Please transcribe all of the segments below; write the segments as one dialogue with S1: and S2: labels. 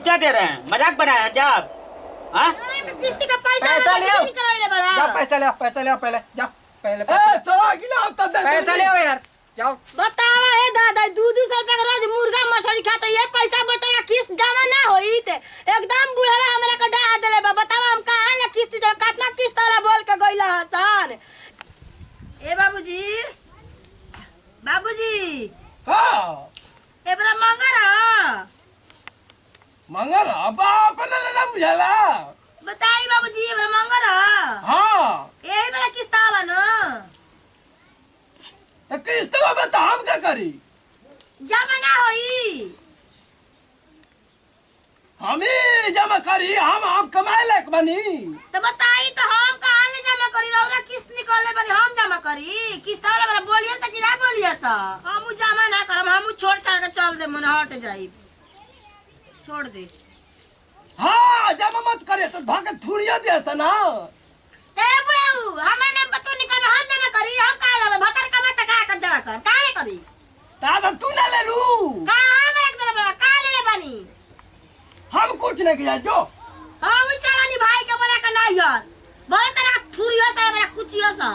S1: क्या दे रहे हैं? मजाक बनाए हैं क्या आप? हाँ?
S2: किस्ती का
S3: पैसा ले आओ। जा पैसा ले आओ, पैसा ले आओ पहले जाओ, पहले पैसा ले आओ यार, जाओ।
S2: बतावा है दादा, 200 रुपया का रोज मुर्गा मछली खाता, ये पैसा बटेगा किस्त जमा ना होई ते एकदम बुढ़ावा हमरा का डा देले बा। बतावा हम कहां ले किस्त जमा, कितना किस्त वाला बोल के गइला हसन। ए बाबूजी, बाबूजी
S3: हां
S2: एबरा मंगर
S3: मंगल बाप ने ना बुझाला।
S2: बताई बाबूजी एबरा मंगर
S3: हां
S2: यही मेरा किस्त आवा न
S3: तो किस्त में बता हम क्या करी?
S2: जमा ना होई।
S3: हम ही जमा करी, हम कमाए लायक बनी।
S2: तो बताई तो हम कहां ले जमा करी? रौरा किस्त निकाले बनी हम जमा करी? किस्त वाला बड़ा बोलिए सा कि ना बोलिए सा? हम जमा ना करम, हम छोड़ छाड़ के चल दे, मन हट जाई, छोड़ दे।
S3: हाँ जमा मत करे तो धके थुरिया दे सना।
S2: ए बुलाऊ हमें ने बतो निकाल, हम जमा करी? हम काहे लेबे? भतर कमा त का कर जमा कर काहे करी?
S3: दादा तू ना ले लू,
S2: कहां हम एक दे बड़ा का ले ले बनी?
S3: हम कुछ नहीं किया जो।
S2: हम चलानी भाई के बोला का नहीं यार, बोले तेरा थुरियो सा मेरा कुचियो सा।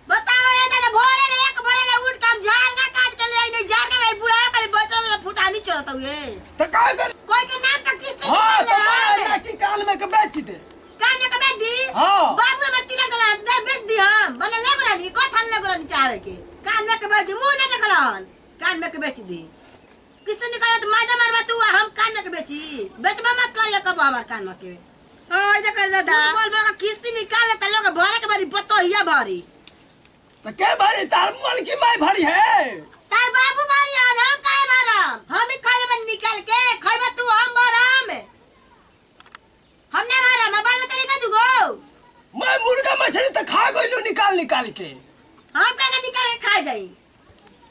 S2: बताओ ये दादा भोरे ले एक भोरे ले उठ काम झांगा काट के ले आई, नहीं जार के भाई बुढ़ा का बटन में फुटानी चलता हुए
S3: तो का कर?
S2: कोई के नाम पे किस्त
S3: हाँ
S2: निकाल
S3: तो
S2: ले
S3: मैं की काल में के बेच दे।
S2: कान में के बेच दी।
S3: हाँ।
S2: बाबू हमर तिलक दला दे बेच दी, हम बने ले गोरानी को थान ले गोरानी चाहे के कान में के बेच दी, मुंह न देखलन कान में के बेच दी। किस्त निकाल तो माजा मारवा तू, हम कान में के बेची बेचबा मत करिए कब हमार कान में के। हां इधर कर दादा बोल बोल किस्त निकाल ले त लोग भरे के बारी बतो हिया भरी
S3: तो के भारी तार मुअल की माई भारी है?
S2: तार बाबू भारी है, हम काहे भरम? हम ही खाए बन निकाल के खइबा तू, हम भरम हमने भरम बाल में तरीका दुगो।
S3: मैं मुर्गा मछली तो खा गइलू निकाल निकाल के।
S2: हम काहे निकाल के खा जाई?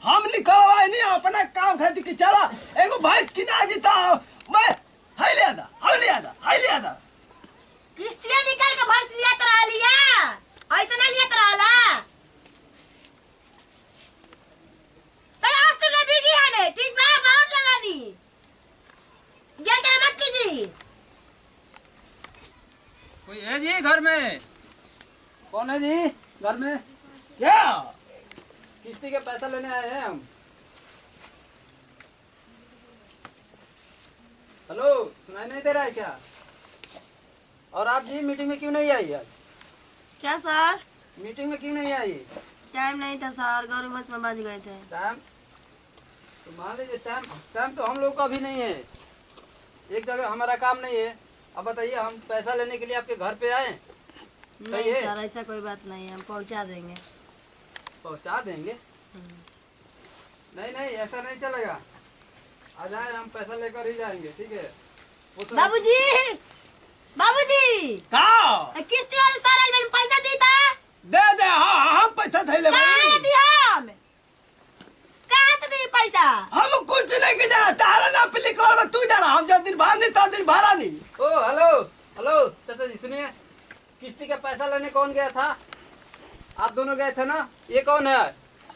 S3: हम निकलवाए नहीं अपना काम खाती कि चला एगो भैंस किना जीता मैं हाय ले आदा
S2: किस्तिया निकाल के भैंस लिया त रहलिया, ऐसे ना लिया त रहला। तो आस्ते ले बिगी है ने, ठीक बा बहुत लगानी जे तेरे मत कीजिए।
S4: कोई है जी घर में? कौन है जी घर में?
S3: क्या
S4: किस्ती के पैसा लेने आए हैं हम। हेलो सुनाई नहीं दे रहा है क्या? और आप जी मीटिंग में क्यों नहीं आई आज?
S2: क्या सर?
S4: मीटिंग में क्यों नहीं आई?
S2: टाइम नहीं था सर, गौरव बस में बज गए थे।
S4: टाइम तो मान लीजिए, टाइम तो हम लोग का भी नहीं है, एक जगह हमारा काम नहीं है। अब बताइए हम पैसा लेने के लिए आपके घर पे आए?
S2: नहीं सर ऐसा कोई बात नहीं है, हम पहुंचा देंगे।
S4: पहुंचा देंगे? नहीं ऐसा नहीं चलेगा, आ जाए हम पैसा लेकर ही जाएंगे, ठीक है?
S2: बाबूजी बाबूजी
S3: का
S2: किस्ती वाले सारा में पैसा देता
S3: दे हाँ हम पैसा धैले
S2: कहां दी? हम कहां से दी पैसा?
S3: हम कुछ नहीं के जाना, तारा ना पे लिखवा तू जाना, हम जब दिन भर नहीं तो दिन भरा नहीं।
S4: ओ हेलो चाचा जी सुनिए, किस्ती का पैसा लेने कौन गया था? आप दोनों गए थे ना? ये कौन है?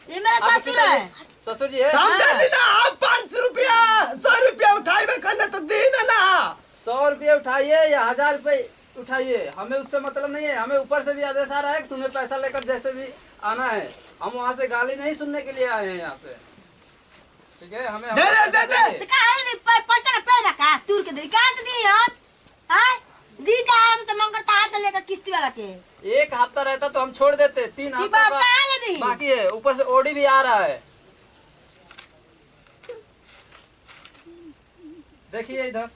S2: ये मेरा
S4: आपके
S2: ससुर है।
S4: ससुर जी है?
S3: हम दे ना, आप 500 रुपया 100 रुपया उठाइबे करने तो दिन ना।
S4: 100 रुपये उठाइए या 1000 रुपये उठाइए, हमें उससे मतलब नहीं है। हमें ऊपर से भी आदेश आ रहा है कि तुम्हें पैसा लेकर जैसे भी आना है। हम वहाँ से गाली नहीं सुनने के लिए आए हैं यहाँ पे, ठीक है? हमें
S3: दे
S2: तो कहां ले पैसा का पेड़ का तूर के दे? कहां से दी हम? हां दी जा हम से मंगता हाथ लेकर किस्ती वाला के।
S4: एक हफ्ता रहता तो हम छोड़ देते, 3 हफ्ता
S2: कहां ले दी?
S4: बाकी है, ऊपर से ओडी भी आ रहा है। देखिए इधर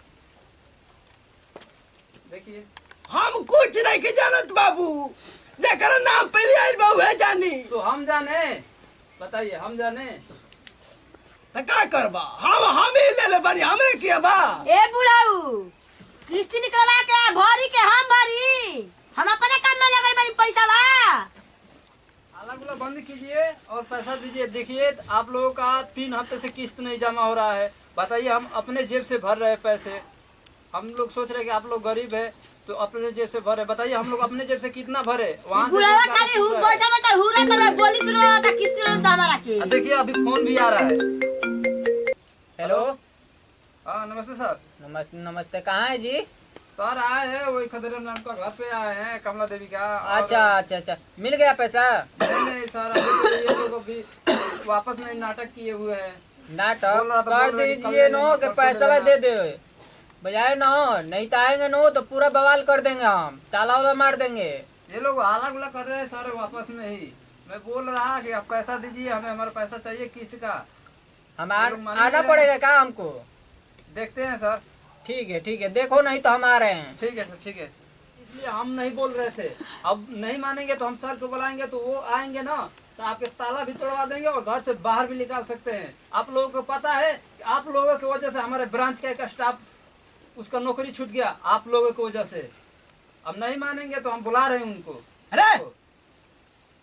S4: देखिए,
S3: हम कुछ नहीं के जानत बाबू, देकर नाम पहले आई बाबू है जानी
S4: तो हम जाने, बताइए हम जाने
S3: तो का करबा? हम ही ले ले बनी, हमरे किया बा।
S2: ए बुढ़ाऊ किस्ती निकलवा के भरी के हम भरी, हम अपने काम में लगे बनी पैसा बा।
S4: आला गुला बंद कीजिए और पैसा दीजिए। देखिए आप लोगों का 3 हफ्ते से किस्त नहीं जमा हो रहा है, बताइए हम अपने जेब से भर रहे हैं पैसे। हम लोग सोच रहे हैं कि आप लोग गरीब है तो अपने जेब से भरे, बताइए हम लोग अपने जेब से कितना भरे? वहाँ
S2: बुढ़ावा खाली हूँ बैठा बैठा हुरा तले बोली शुरू होता किस्ती लो सामा रखी।
S4: देखिए अभी फोन भी आ रहा है।
S1: हेलो
S4: हाँ नमस्ते सर।
S5: नमस्ते नमस्ते। कहाँ है जी?
S4: सर आए हैं वही खदेरा नाम का घर पे आए हैं कमला देवी का।
S5: अच्छा अच्छा अच्छा, मिल गया पैसा?
S4: नहीं सर, अभी तो ये लोग अभी वापस नहीं नाटक किए हुए हैं।
S5: नाटक
S4: बोल रहा था,
S5: कर
S4: बोल रहा था कि
S5: दीजिए
S4: कल
S5: नो
S4: ले
S5: कि
S4: लेना,
S5: पैसा
S4: परसों
S5: दे
S4: ले
S5: दे बजाय नो, नहीं तो आएंगे नो तो पूरा बवाल कर देंगे, हम ताला वाला मार देंगे।
S4: ये लोग आला गुला कर रहे हैं सर वापस में ही। मैं बोल रहा कि आप पैसा दीजिए, हमें हमारा पैसा चाहिए किस्त का।
S5: हम
S4: ये लोग मान
S5: आना
S4: नहीं
S5: पड़ेगा क्या हमको?
S4: देखते हैं सर।
S5: ठीक है, देखो नहीं तो हम आ रहे हैं।
S4: ठीक है सर, ठीक है। इसलिए हम नहीं बोल रहे थे, अब नहीं मानेंगे तो हम सर को बुलाएंगे तो वो आएंगे ना तो आपके ताला भी तोड़वा देंगे और घर से बाहर भी निकाल सकते हैं। आप लोगों को पता है कि आप लोगों की वजह से हमारे ब्रांच का एक स्टाफ उसका नौकरी छूट गया, आप लोगों की वजह से। अब नहीं मानेंगे तो हम बुला रहे हैं उनको।
S3: अरे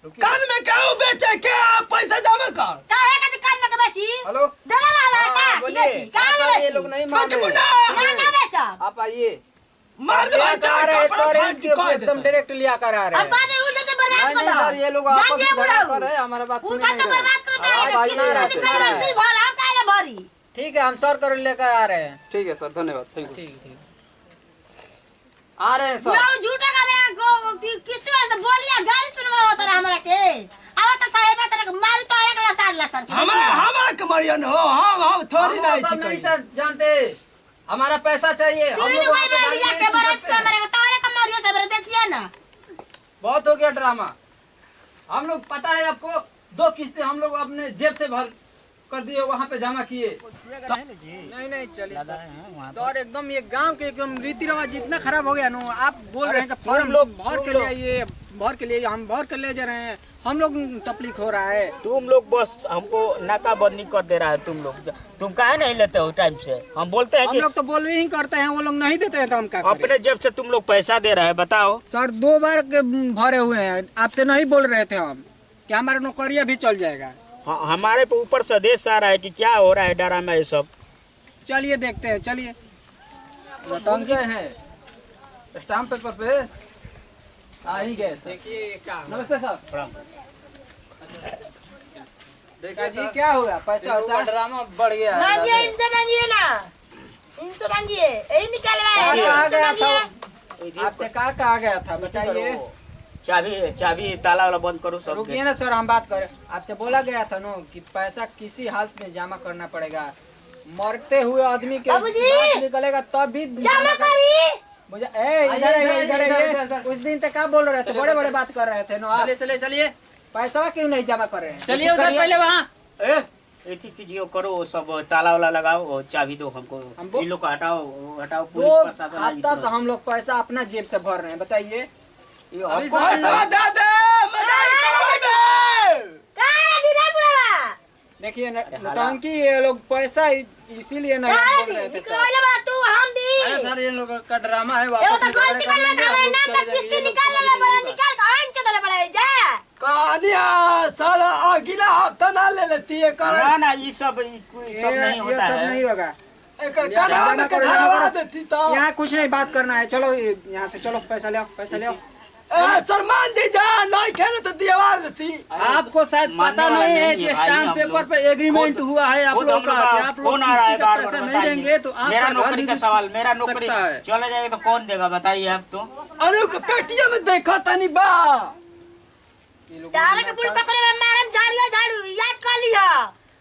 S4: रुकिए।
S3: कान में क्या बेचे के आप पैसा जमा कर?
S2: काहे का दुकान में के बेची?
S4: हेलो
S2: देला वाला का
S5: हाँ, बोलिए।
S2: बेची? काहे
S4: सर,
S2: बेची?
S4: ये लोग नहीं मान रहे।
S2: ना ना बेचा।
S4: आप आइए।
S3: मार दे भाई,
S5: आ रहे
S3: कपड़ा
S5: सर,
S3: फाड़ के कह
S5: एकदम
S3: देता।
S5: डायरेक्ट लिया कर आ रहे
S2: अब
S5: हैं।
S2: बाद में उल्टे के बर्बाद कर
S4: नहीं
S2: दो।
S4: सर, ये लोग आपस में झगड़ा कर रहे हैं, हमारा बात सुन
S2: उठा
S4: नहीं
S2: के
S4: रहे।
S2: बर्बाद कर
S5: आवाज
S2: दो।
S5: नहीं
S2: किसी
S5: रहा,
S2: को निकाल
S5: सुन
S2: तू भर हम काहे भरी?
S5: ठीक है, हम सर कर लेकर आ रहे हैं।
S4: ठीक है सर, धन्यवाद, थैंक यू।
S5: ठीक।
S4: आ रहे हैं सर।
S2: बुढ़ाऊ झूठा का मैं किसी वाले से बोलिया गाली सुनवा होता रहा हमरा के। आवत साहेब तेरे मारी तो एक ला सार ला सर के।
S3: हमारा कमरियन हो, हम थोड़ी
S4: हम
S3: नहीं
S4: सब
S3: थी
S4: नहीं
S3: कहीं।
S4: जानते, हमारा पैसा चाहिए।
S2: तू
S4: हम
S2: ही
S4: लोग
S2: कोई
S4: वहाँ पे
S2: बड़ा
S4: गाड़ी
S2: लिया
S4: में
S2: के बरच
S4: सकते
S2: पे
S4: हैं।
S2: मरेगा तोरे कमरियो से बरे देखिए ना।
S4: बहुत हो गया ड्रामा। हम लोग पता है आपको, 2 किस्तें हम लोग अपने जेब से भर कर दिए, वहाँ पे जमा किए।
S5: नहीं चलिए सर, एकदम ये गांव के एकदम रीति रिवाज इतना खराब हो गया ना। आप बोल रहे हैं कि फॉर्म लोग भर के ले आइए, भर के लिए हम भर के ले जा रहे हैं, हम लोग तकलीफ हो रहा है।
S1: तुम लोग बस हमको नाकाबंदी कर दे रहा है। तुम काहे नहीं लेते हो टाइम से? हम बोलते हैं
S5: हम
S1: कि
S5: लोग तो बोल ही करते हैं, वो लोग नहीं देते हैं तो हम क्या करें?
S1: अपने जेब से तुम लोग पैसा दे रहे हैं, बताओ।
S5: सर 2 बार के भरे हुए हैं, आपसे नहीं बोल रहे थे हम कि हमारा नौकरिया भी चल जाएगा।
S1: हमारे पे ऊपर से आदेश आ रहा है कि क्या हो रहा है ड्रामा ये सब।
S5: चलिए देखते हैं, चलिए।
S4: पहुंच गए हैं स्टाम्प पेपर पे, आ ही गए।
S5: देखिए क्या
S4: नमस्ते सर।
S5: देखा जी क्या हुआ, पैसा
S4: का ड्रामा बढ़ गया है।
S2: मांगिए इनसे मांगिए ना। इनसे मांगिए। यही निकलवाए।
S5: कहा गया था?
S2: मांगिए।
S5: आपसे कहा गया था बताइए।
S1: चाबी ताला वाला बंद करो सब।
S5: रुकिए ना सर, हम बात करें। आपसे बोला गया था ना कि पैसा किसी हालत में जमा करना पड़ेगा, मरते हुए आदमी के
S2: बाबूजी!
S5: बात निकलेगा तब भी
S2: जमा करी।
S5: मुझे इधर उस दिन तक क्या बोल रहे थे, बड़े बड़े बात कर रहे थे ना।
S4: चलिए
S5: पैसा क्यों नहीं जमा कर रहे हैं?
S4: चलिए उधर पहले वहाँ।
S1: ऐसी कीजिए, करो सब, ताला वाला लगाओ और चाबी दो हमको।
S5: हमको?
S1: इन लोग को हटाओ हटाओ।
S5: 2
S1: पुलिस प्रशासन आई
S5: हफ्ता
S1: तो।
S5: से हम लोग पैसा अपना जेब से भर रहे हैं, बताइए।
S1: ये
S4: अभी
S1: हमको-
S3: पैसा दे दे, मजाई करवाई में।
S2: काहे दी रे बुढ़वा?
S5: देखिए नौटंकी, ये लोग पैसा इसीलिए नहीं
S2: काहे
S5: बोल
S2: दी?
S5: रहे थे सर।
S2: निकलवाले बा तू हम दी।
S4: अरे सर, ये लोग का ड्रामा है,
S2: एगो
S4: वापस
S2: तो
S4: में
S2: गोल
S4: झगड़ा कर
S2: निकल में
S4: लेंगे, हम
S2: खावे
S4: लोग
S2: ना
S4: चले
S2: तो
S4: जाएंगे,
S2: किससे
S4: ये लोग
S2: निकाल
S4: चले
S2: ले बड़ा
S4: जाएंगे।
S2: निकाल के आन के दले बड़ा जा।
S3: कहानिया साला अगला हफ्ता ना ले लेती है कर।
S1: ना ये सब नहीं
S5: ये
S1: होता
S5: सब
S1: है।
S5: नहीं होगा।
S3: एकर
S5: जमा
S3: कनाम के
S5: करो, जमा
S3: धरवा
S5: करो।
S3: देती तो।
S5: यहाँ कुछ नहीं बात करना है, चलो यहाँ से चलो, पैसा ले आओ, पैसा ले आओ।
S3: सरमान दी जा, नहीं खेले तो दीवार देती।
S4: आपको शायद
S1: मानने
S4: पता
S1: वाला
S4: नहीं है
S1: नहीं
S4: कि
S1: है भाई,
S4: स्टाम्प
S1: हम
S4: पेपर
S1: लोग-
S4: पे एग्रीमेंट
S1: खुद-
S4: हुआ है आप
S1: खुद
S4: लोग
S1: हम
S4: का कि आप लोग
S1: फोन आ रहा है
S4: किस्ती का
S1: बार
S4: पैसा
S1: बार,
S4: नहीं
S1: बताइए।
S4: देंगे तो
S1: मेरा
S4: आपका घर
S1: नौकरी का
S4: भी
S1: सवाल, मेरा नौकरी
S4: सकता है।
S1: चला जाएगा तो कौन देगा बताइए आप तो।
S3: अरे के पेटिया में देखा तनी बा।
S2: तारे के पुल पकड़े में मारम झाड़ियो झाड़ू याद कर लिया।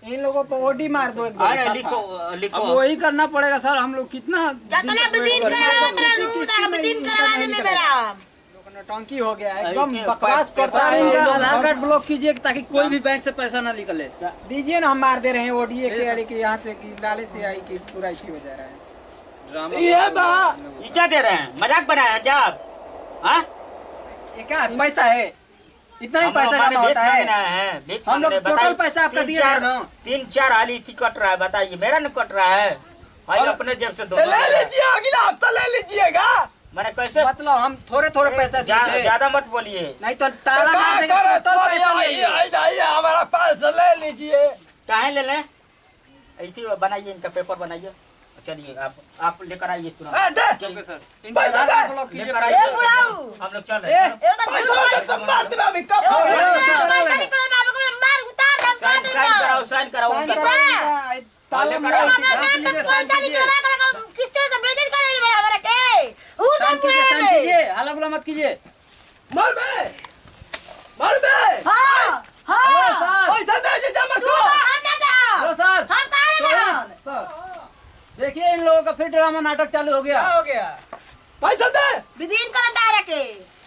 S5: इन लोगों को ओडी मार दो एकदम
S1: अरे
S5: साफा।
S1: लिखो लिखो।
S4: अब वही करना पड़ेगा सर, हम लोग कितना
S2: जतना बदीन करवा उतना नू तारा बदीन करवा दे में बेरा।
S5: लोग नौटंकी हो गया है, एकदम
S1: अरे,
S5: बकवास
S1: पैसा
S5: करता
S4: सर
S5: है।
S4: इनका
S5: लोग
S4: आधार कार्ड ब्लॉक कीजिए ताकि कोई भी बैंक से पैसा ना निकले।
S5: दीजिए ना, हम मार दे रहे हैं ओडीए के, अरे कि यहाँ से कि लाले से आई कि पूरा इसी हो जा रहा है।
S4: ड्रामा
S3: ये बा
S1: ये क्या दे रहे हैं? मजाक बनाया है क्या आप? हाँ?
S5: ये क्या पैसा है? इतना ही
S1: हम
S5: पैसा
S1: हमारे
S5: जमा
S1: भीख
S5: होता है?
S1: मांगना है, भीख
S5: हम लोग
S1: मांगने,
S5: टोटल
S1: बताइए।
S5: पैसा आपका दिया है ना?
S1: 3-4 हाली थी कट रहा है, बताइए। मेरा नहीं कट रहा है भाई, अपने जेब से दो।
S3: तो ले लीजिए, अगला हफ्ता ले लीजिएगा।
S1: मैंने कैसे
S5: मतलब हम थोड़े थोड़े पैसा दीजिए,
S1: ज्यादा मत बोलिए।
S5: नहीं तो ताला
S3: क्या
S5: मार देंगे,
S3: करे,
S5: टोटल
S3: सॉरी,
S5: पैसा ले
S3: आइए, हमारा पैसा ले लीजिए।
S1: काहे ले लें? ऐसी बनाइए, इनका पेपर बनाइए। चलिए आप लेकर आइए तुरंत।
S3: दे
S4: ओके सर, इनका
S3: पैसा
S4: आधार कार्ड
S3: दे।
S4: ब्लॉक कीजिए
S1: लेकर
S4: पहले।
S1: आइए।
S2: ए बुढ़ाऊ।
S1: हम लोग चल रहे हैं।
S2: ए तो
S3: पैसा दे, तुम मार दे, मैं अभी कब
S2: मार उतार हम
S1: साइन कराओ
S5: साइन
S1: उनका।
S5: करा दीजिए। ताला
S1: लेकर
S5: मारा
S1: आओ।
S5: कीजिए।
S2: नाम
S4: कीजिए,
S2: तक
S4: साइन
S2: पैसा
S4: कीजिए।
S2: निकलवा कर किस तरह से बेइज्जत कर रहे बड़ा हमारा के ऊ
S4: साइन
S2: तो
S4: कीजिए, साइन कीजिए, हल्ला गुला मत कीजिए।
S3: मार बे
S2: हां हां
S4: सर,
S3: पैसा दे जी जमा
S2: तू
S3: कर।
S2: तो हम ना जाओ
S4: हेलो सर।
S2: हम कहां ना
S4: सर, देखिए इन लोगों का फिर ड्रामा नाटक चालू हो गया।
S5: क्या हो गया?
S3: पैसा दे।
S2: विदीन कर दायरा के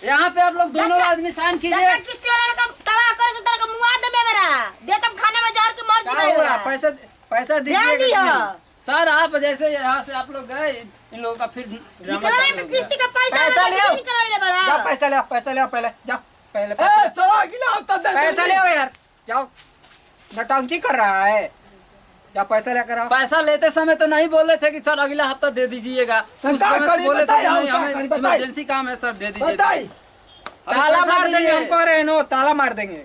S4: यहाँ पे आप लोग दोनों आदमी साइन कीजिए।
S2: जब किसी वाला का तबाह करे तो तेरे को मुआ दे मेरा दे तब खाने में जहर की मर
S5: क्या हुआ? पैसा पैसा
S2: ध्यान
S5: दीजिएगा।
S2: दिया
S4: सर आप जैसे यहाँ से आप लोग गए, इन लोगों का फिर ड्रामा
S2: निकलवा
S4: चालू
S2: के
S4: हो गया।
S2: किस्ती का पैसा
S5: पैसा ले आओ।
S2: करवाइले बड़ा
S5: जाओ पैसा ले आओ, पैसा ले आओ पहले। जाओ पहले
S3: ए चला गिला हफ्ता दे।
S5: पैसा ले आओ यार। जाओ, नौटंकी कर रहा है। जाओ पैसा लेकर आओ।
S4: पैसा लेते समय तो नहीं बोले थे कि सर अगला हफ्ता दे दीजिएगा।
S3: सर,
S4: उस
S3: क्या
S4: समय तो
S3: करी
S4: बोले थे
S3: बताइए,
S4: कि नहीं,
S3: क्या
S4: हमें
S3: करी बताइए।
S4: इमरजेंसी काम है सर, दे दीजिए।
S3: बताई।
S4: अरे
S5: ताला
S4: पैसा
S5: मार देंगे,
S4: दीजिए।
S5: हम कह रहे हैं नो, ताला मार देंगे।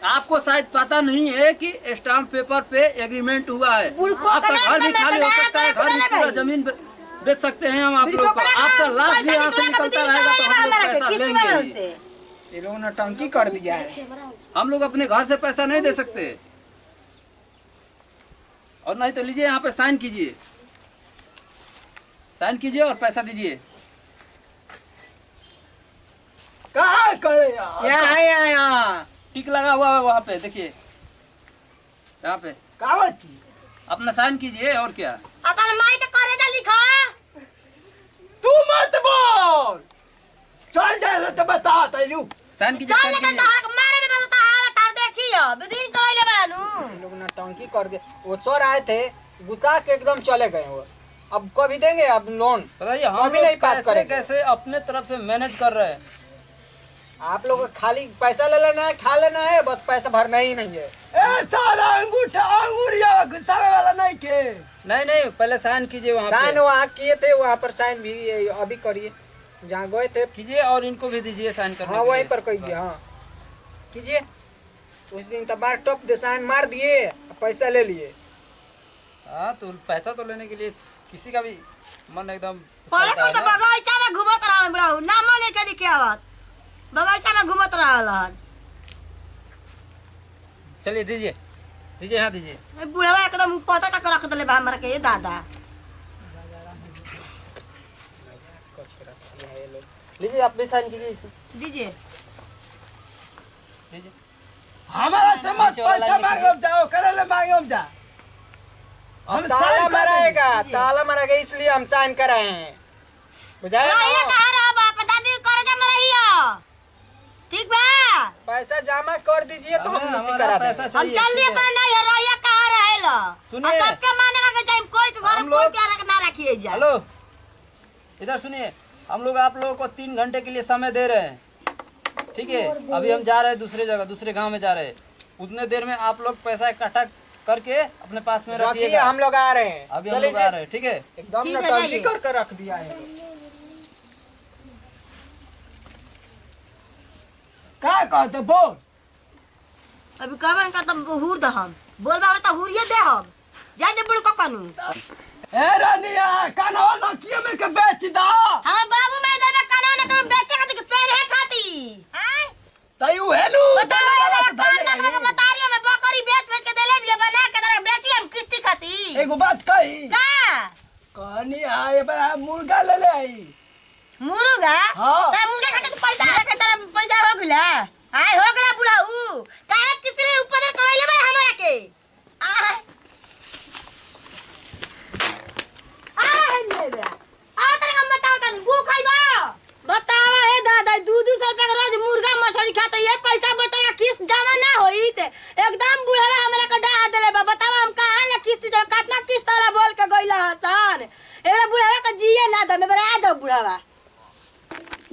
S4: आपको शायद पता नहीं है कि स्टाम्प पेपर पे एग्रीमेंट हुआ है।
S2: बुड़को
S4: आपका
S2: कलर
S4: घर भी
S2: में
S4: खाली हो
S2: कलर
S4: सकता है,
S2: कलर
S4: घर भी
S2: कलर
S4: पूरा
S2: भाई।
S4: जमीन बेच सकते हैं हम आप
S2: बुड़को
S4: लोग को।
S2: कलर
S4: आपका
S2: में
S4: लाश भी
S2: पैसा
S4: यहाँ से
S2: निकलवा के
S4: निकलता रहेगा तो हम लोग
S2: हमारा के
S4: पैसा
S2: किस्ती
S4: लेंगे
S2: वाला
S4: ही।
S2: से
S5: ये लोग नौटंकी कर दिया है।
S4: हम लोग अपने घर से पैसा नहीं दे सकते। और नहीं तो लीजिए, यहाँ पे साइन कीजिए, साइन कीजिए और पैसा दीजिए।
S3: कहाँ करे यार।
S5: यहाँ
S4: टिक लगा हुआ है वहाँ पे, देखिए यहाँ पे
S3: कावत जी।
S4: अपना साइन कीजिए। और क्या,
S2: अपन माई के करे जा लिखा
S3: तू मत बोल। चल जाए तो बता तैलू।
S4: साइन कीजिए,
S2: चल
S4: साइन
S2: लेकिन
S4: कीजिए।
S2: तोहरा के मारे में बोलता हाल तार देखियो विदीन करवाइले बड़ा नु
S5: ये लोग नौटंकी कर दिया। वो सर आए थे, गुस्सा के एकदम चले गए वो। अब कभी देंगे अब लोन?
S4: बताइए हम
S5: अभी नहीं
S4: लोग
S5: पास
S4: कैसे
S5: करेंगे।
S4: कैसे अपने तरफ से मैनेज कर रहे हैं।
S5: आप लोग को खाली पैसा ले लेना है, खा लेना है, बस पैसा भरना ही नहीं है।
S3: ए सारा अंगूठा अंगूरिया घुसावे वाला नहीं के।
S4: नहीं नहीं, पहले साइन कीजिए वहाँ
S5: साइन
S4: पे
S5: वहाँ किए थे, वहाँ पर साइन भी अभी करिए। जहाँ गए थे
S4: कीजिए और इनको भी दीजिए साइन करने
S5: हाँ
S4: के
S5: वहीं
S4: लिए।
S5: पर कीजिए। हाँ कीजिए। उस दिन तो बार टॉप दे साइन मार दिए, पैसा ले लिए।
S4: हाँ तो पैसा तो लेने के लिए किसी का भी मन एकदम
S2: पहले
S4: उछलता
S2: तो
S4: है ना।
S2: बगीचा में घूमत रहन बड़ा नाम लेके लिखे आवत बगीचा में घूमत रहलन
S4: चलिए दीजिए, दीजिए, यहाँ दीजिए।
S2: बुढ़वा एकदम पता तक रख देले बा हमरा के ये दादा
S4: लीजिए आप भी साइन कीजिए इसमें।
S2: दीजिए
S4: लीजिए।
S3: हमारा से मत
S4: नीचे वाला
S3: पैसा
S4: लाइन
S3: मांगे हम जाओ करे ले मांगे हम जा। हम
S5: ताला
S3: साइन कर
S5: मराएगा,
S2: दीजिए।
S5: ताला मराएगा, इसलिए हम साइन कराए हैं। बुझाए
S2: रहिया
S5: ना?
S2: कहां रह बाप दादी कर जा रहिया ठीक बा
S5: पैसा जमा कर दीजिए तो हम
S4: हमें
S5: नीति
S4: हमारा
S5: करा
S4: पैसा
S5: देंगे।
S2: हम
S4: चाहिए,
S2: चल लिए
S4: ठीक है।
S2: पर नहीं रहिया कहां रहेला
S4: सुनिए।
S2: सबके मानेगा कि जाई कोई के घर
S4: हम
S2: कोई
S4: लोग-
S2: के रख ना रखिए जा
S4: हेलो, इधर सुनिए। हम लोग आप लोगों को 3 घंटे के लिए समय दे रहे हैं, ठीक है। अभी हम जा रहे हैं दूसरे जगह, दूसरे गांव में जा रहे हैं। उतने देर में आप लोग पैसा इकट्ठा करके अपने पास में
S5: रखिए,
S4: रखिएगा।
S5: हम लोग आ रहे हैं।
S4: अभी हम
S5: चलिए
S4: लोग आ रहे हैं, ठीक है।
S5: एकदम
S2: ठीक है,
S5: नौटंकी
S2: जाइए।
S5: करके रख दिया है।
S3: का कहते बोल।
S2: अभी कहबन का तुम हुर द हम बोलबा हमरा त हुरिए दे हम जा जे बुड़ ककनु
S3: ए रानिया कानवा नकिया में के बेच दा।
S2: हमर बाबू मैं जाबे कानून के बेचे खातिर के पेड़ है खाती हैं
S3: तयू हेलू।
S2: बताओ ये कान तक के बतारियो में बकरी बेच बेच के देले भी बना के तरह बेची हम किस्ती खाती
S3: एगो बात कही।
S2: का
S3: कहनी आए बा मुर्गा ले ले आई।
S2: मुर्गा
S3: हाँ।
S2: त मुर्गा खातिर तो पैसा है के तरह पैसा हो गेला आय हो गेला बुढ़ाऊ काहे किसी ने ऊपर करवाइले बा हमरा के